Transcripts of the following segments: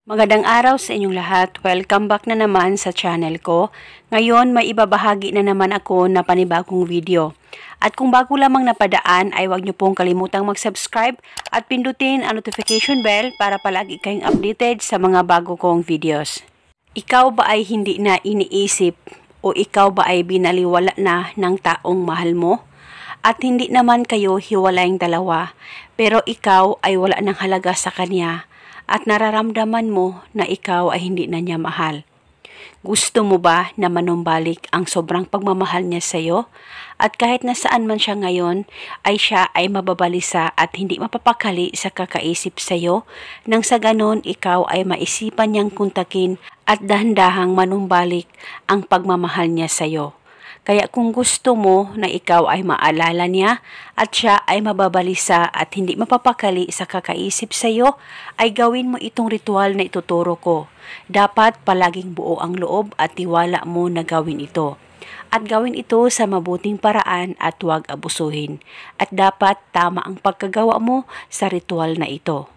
Magandang araw sa inyong lahat. Welcome back na naman sa channel ko. Ngayon may ibabahagi na naman ako na panibagong video. At kung bago lamang napadaan ay huwag niyo pong kalimutang mag-subscribe at pindutin ang notification bell para palagi kayong updated sa mga bago kong videos. Ikaw ba ay hindi na iniisip o ikaw ba ay binaliwala na ng taong mahal mo? At hindi naman kayo hiwalayang dalawa, pero ikaw ay wala ng halaga sa kanya at nararamdaman mo na ikaw ay hindi na niya mahal. Gusto mo ba na manumbalik ang sobrang pagmamahal niya sa iyo? At kahit nasaan man siya ngayon, ay siya ay mababalisa at hindi mapapakali sa kakaisip sa iyo, nang sa ganon ikaw ay maisipan niyang kontakin at dahan-dahang manumbalik ang pagmamahal niya sa iyo. Kaya kung gusto mo na ikaw ay maalala niya at siya ay mababalisa at hindi mapapakali sa kakaisip sa iyo, ay gawin mo itong ritual na ituturo ko. Dapat palaging buo ang loob at tiwala mo na gawin ito. At gawin ito sa mabuting paraan at huwag abusuhin. At dapat tama ang pagkagawa mo sa ritual na ito.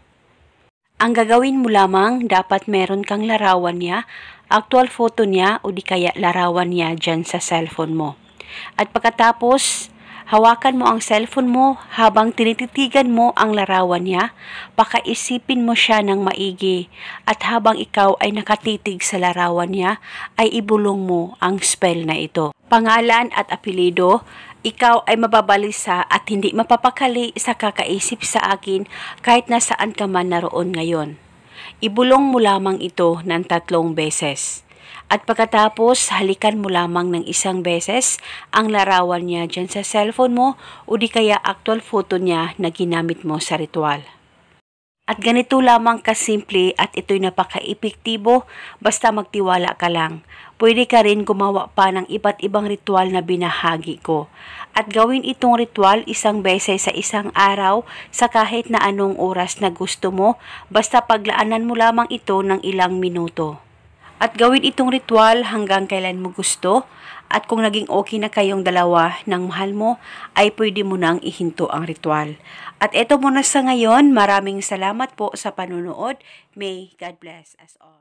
Ang gagawin mo lamang, dapat meron kang larawan niya, actual photo niya o di kaya larawan niya dyan sa cellphone mo. At pagkatapos, hawakan mo ang cellphone mo habang tinititigan mo ang larawan niya, pakaisipin mo siya ng maigi at habang ikaw ay nakatitig sa larawan niya, ay ibulong mo ang spell na ito. Pangalan at apelido, ikaw ay mababalisa at hindi mapapakali sa kakaisip sa akin kahit nasaan ka man naroon ngayon. Ibulong mo lamang ito ng 3 beses. At pagkatapos, halikan mo lamang ng 1 beses ang larawan niya dyan sa cellphone mo o di kaya actual photo niya na ginamit mo sa ritual. At ganito lamang kasimple at ito'y napaka-epektibo, basta magtiwala ka lang. Pwede ka rin gumawa pa ng iba't ibang ritual na binahagi ko. At gawin itong ritual 1 beses sa isang araw sa kahit na anong oras na gusto mo, basta paglaanan mo lamang ito ng ilang minuto. At gawin itong ritual hanggang kailan mo gusto, at kung naging okay na kayong dalawa ng mahal mo, ay pwede mo nang ihinto ang ritual. At eto muna sa ngayon, maraming salamat po sa panunood. May God bless us all.